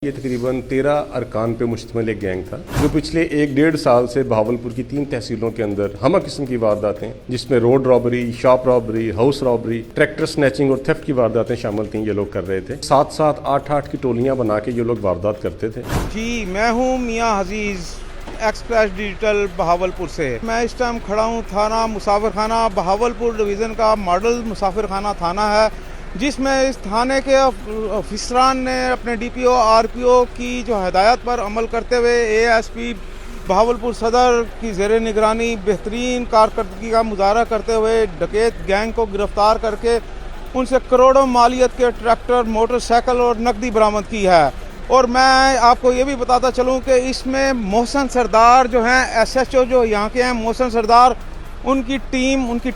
یہ تقریباً 13 ارکان پہ مشتمل ایک گینگ تھا جو پچھلے 1-1.5 سال سے بہاولپور کی 3 تحصیلوں کے اندر ہمہ قسم کی وارداتیں جس میں road robbery, shop robbery, house robbery, tractor snatching اور تھیفٹ کی وارداتیں شامل تھیں یہ لوگ کر رہے تھے۔ 7-7، 8-8 کی ٹولیاں بنا کے یہ لوگ واردات کرتے تھے۔ جی میں ہوں میاں عزیز ایکسپریس ڈیجیٹل بہاولپور سے۔ میں اس ٹائم کھڑا ہوں تھانہ مسافر خانہ بہاولپور ڈویژن کا ماڈل مسافر خانہ تھانہ ہے، جس میں اس تھانے کے افسران نے اپنے D P O R P او کی جو ہدایت پر عمل کرتے ہوئے اے ایس پی بہاولپور صدر کی زیر نگرانی بہترین کارکردگی کا مظاہرہ کرتے ہوئے ڈکیت گینگ کو گرفتار کر کے ان سے کروڑوں مالیت کے ٹریکٹر، موٹر سائیکل اور نقدی برآمد کی ہے۔ اور میں آپ کو یہ بھی بتاتا چلوں کہ اس میں محسن سردار جو ہیں ایس ایچ او جو یہاں کے ہیں، محسن سردار ان کی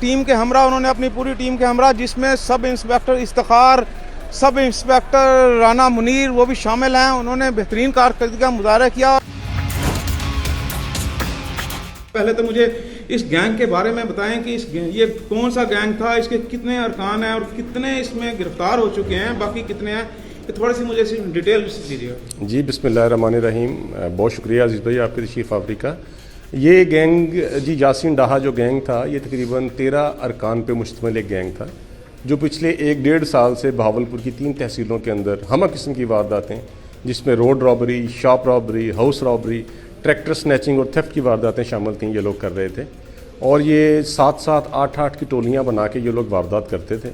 ٹیم کے ہمراہ، انہوں نے اپنی پوری ٹیم کے ہمراہ، جس میں سب انسپیکٹر افتخار، سب انسپیکٹر رانا منیر وہ بھی شامل ہیں، انہوں نے بہترین کارکردگی کا مظاہرہ کیا۔ پہلے تو مجھے اس گینگ کے بارے میں بتائیں کہ یہ کون سا گینگ تھا، اس کے کتنے ارکان ہیں اور کتنے اس میں گرفتار ہو چکے ہیں، باقی کتنے ہیں، تھوڑی سی مجھے ڈیٹیل دیجیے۔ جی بسم اللہ الرحمن الرحیم، بہت شکریہ عزیز بھائی آپ کی تشریف آوری کا۔ یہ گینگ جی یاسین ڈاہا جو گینگ تھا یہ تقریباً 13 ارکان پہ مشتمل ایک گینگ تھا جو پچھلے 1-1.5 سال سے بہاولپور کی 3 تحصیلوں کے اندر ہمہ قسم کی وارداتیں جس میں road robbery, shop robbery, house robbery, tractor snatching اور تھیفٹ کی وارداتیں شامل تھیں یہ لوگ کر رہے تھے۔ اور یہ 7-7، 8-8 کی ٹولیاں بنا کے یہ لوگ واردات کرتے تھے،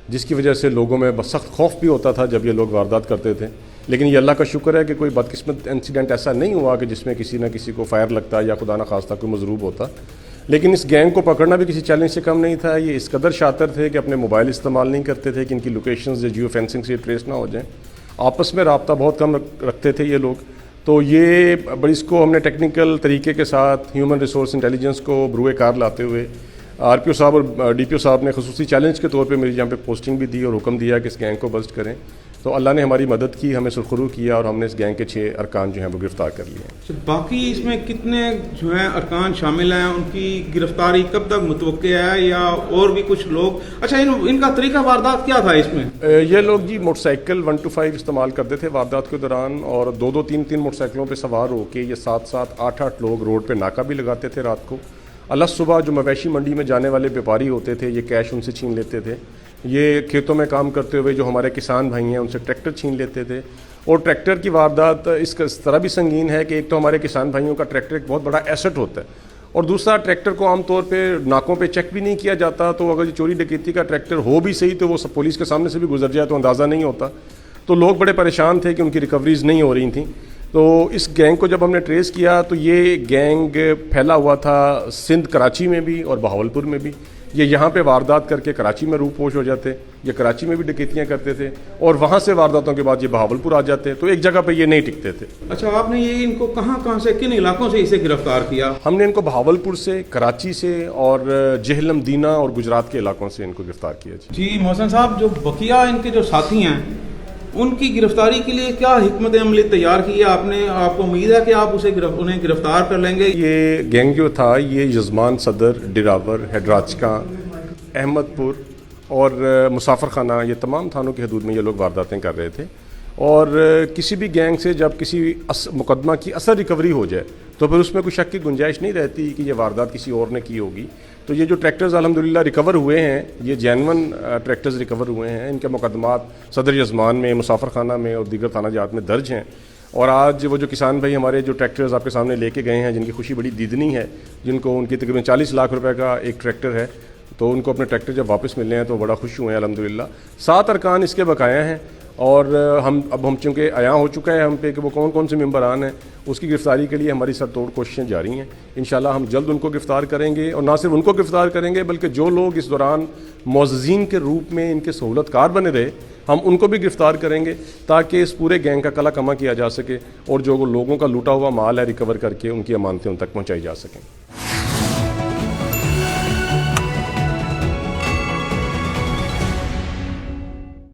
جس کی وجہ سے لوگوں میں سخت خوف بھی ہوتا تھا جب یہ لوگ واردات کرتے تھے۔ لیکن یہ اللہ کا شکر ہے کہ کوئی بدقسمت انسیڈنٹ ایسا نہیں ہوا کہ جس میں کسی نہ کسی کو فائر لگتا یا خدا نہ خواستہ کوئی مضروب ہوتا۔ لیکن اس گینگ کو پکڑنا بھی کسی چیلنج سے کم نہیں تھا۔ یہ اس قدر شاطر تھے کہ اپنے موبائل استعمال نہیں کرتے تھے کہ ان کی لوکیشنز یا جیو فینسنگ سے ٹریس نہ ہو جائیں۔ آپس میں رابطہ بہت کم رکھتے تھے یہ لوگ، تو یہ بڑی اس کو ہم نے ٹیکنیکل طریقے کے ساتھ ہیومن ریسورس انٹیلیجنس کو بروئے کار لاتے ہوئے آر پی او صاحب اور ڈی پی او صاحب نے خصوصی چیلنج کے طور پہ میری یہاں پہ پوسٹنگ بھی دی اور حکم دیا کہ اس گینگ کو بسٹ کریں۔ تو اللہ نے ہماری مدد کی، ہمیں سرخرو کیا اور ہم نے اس گینگ کے 6 ارکان جو ہیں وہ گرفتار کر لیے۔ باقی اس میں کتنے جو ہیں ارکان شامل ہیں، ان کی گرفتاری کب تک متوقع ہے یا اور بھی کچھ لوگ؟ اچھا ان کا طریقہ واردات کیا تھا اس میں؟ یہ لوگ جی موٹر سائیکل 125 استعمال کرتے تھے واردات کے دوران، اور 2-2، 3-3 موٹر سائیکلوں پہ سوار ہو کے یہ 7-7، 8-8 لوگ روڈ پہ ناکہ بھی لگاتے تھے رات کو۔ اللہ صبح جو مویشی منڈی میں جانے والے بیپاری ہوتے تھے یہ کیش ان سے چھین لیتے تھے۔ یہ کھیتوں میں کام کرتے ہوئے جو ہمارے کسان بھائی ہیں ان سے ٹریکٹر چھین لیتے تھے۔ اور ٹریکٹر کی واردات اس طرح بھی سنگین ہے کہ ایک تو ہمارے کسان بھائیوں کا ٹریکٹر ایک بہت بڑا ایسٹ ہوتا ہے، اور دوسرا ٹریکٹر کو عام طور پہ ناکوں پہ چیک بھی نہیں کیا جاتا، تو اگر یہ چوری ڈکیتی کا ٹریکٹر ہو بھی صحیح تو وہ سب پولیس کے سامنے سے بھی گزر جائے تو اندازہ نہیں ہوتا۔ تو لوگ بڑے پریشان تھے کہ ان کی ریکوریز نہیں ہو رہی تھیں۔ تو اس گینگ کو جب ہم نے ٹریس کیا تو یہ گینگ پھیلا ہوا تھا سندھ، کراچی میں بھی اور بہاولپور میں بھی۔ یہ یہاں پہ واردات کر کے کراچی میں روپوش ہو جاتے، یہ کراچی میں بھی ڈکیتیاں کرتے تھے اور وہاں سے وارداتوں کے بعد یہ بہاولپور آ جاتے، تو ایک جگہ پہ یہ نہیں ٹکتے تھے۔ اچھا آپ نے یہ ان کو کہاں سے، کن علاقوں سے اسے گرفتار کیا؟ ہم نے ان کو بہاولپور سے، کراچی سے اور جہلم، دینا اور گجرات کے علاقوں سے ان کو گرفتار کیا۔ جی محسن صاحب، جو بقیہ ان کے جو ساتھی ہیں ان کی گرفتاری کے لیے کیا حکمت عملی تیار کی ہے آپ نے؟ آپ کو امید ہے کہ آپ انہیں گرفتار کر لیں گے؟ یہ گینگ جو تھا یہ یزمان، صدر، ڈراور، ہیڈراچکا، احمد پور اور مسافر خانہ، یہ تمام تھانوں کی حدود میں یہ لوگ وارداتیں کر رہے تھے۔ اور کسی بھی گینگ سے جب کسی مقدمہ کی اثر ریکوری ہو جائے تو پھر اس میں کوئی شک کی گنجائش نہیں رہتی کہ یہ واردات کسی اور نے کی ہوگی۔ تو یہ جو ٹریکٹرز الحمدللہ ریکور ہوئے ہیں یہ جینون ٹریکٹرز ریکور ہوئے ہیں، ان کے مقدمات صدر یزمان میں، مسافر خانہ میں اور دیگر تھانہ جات میں درج ہیں۔ اور آج وہ جو کسان بھائی ہمارے جو ٹریکٹرز آپ کے سامنے لے کے گئے ہیں، جن کی خوشی بڑی دیدنی ہے، جن کو ان کی تقریباً 40 لاکھ روپے کا ایک ٹریکٹر ہے، تو ان کو اپنے ٹریکٹر جب واپس ملے ہیں تو بڑا خوش ہوئے ہیں الحمدللہ۔ 7 ارکان اس کے بقایا ہیں، اور ہم چونکہ عیاں ہو چکا ہے ہم پہ کہ وہ کون کون سے ممبران ہیں، اس کی گرفتاری کے لیے ہماری سر توڑ کوششیں جاری ہیں۔ انشاءاللہ ہم جلد ان کو گرفتار کریں گے، اور نہ صرف ان کو گرفتار کریں گے بلکہ جو لوگ اس دوران معززین کے روپ میں ان کے سہولت کار بنے رہے ہم ان کو بھی گرفتار کریں گے، تاکہ اس پورے گینگ کا کلا کما کیا جا سکے اور جو لوگوں کا لوٹا ہوا مال ہے ریکور کر کے ان کی امانتیں ان تک پہنچائی جا سکیں۔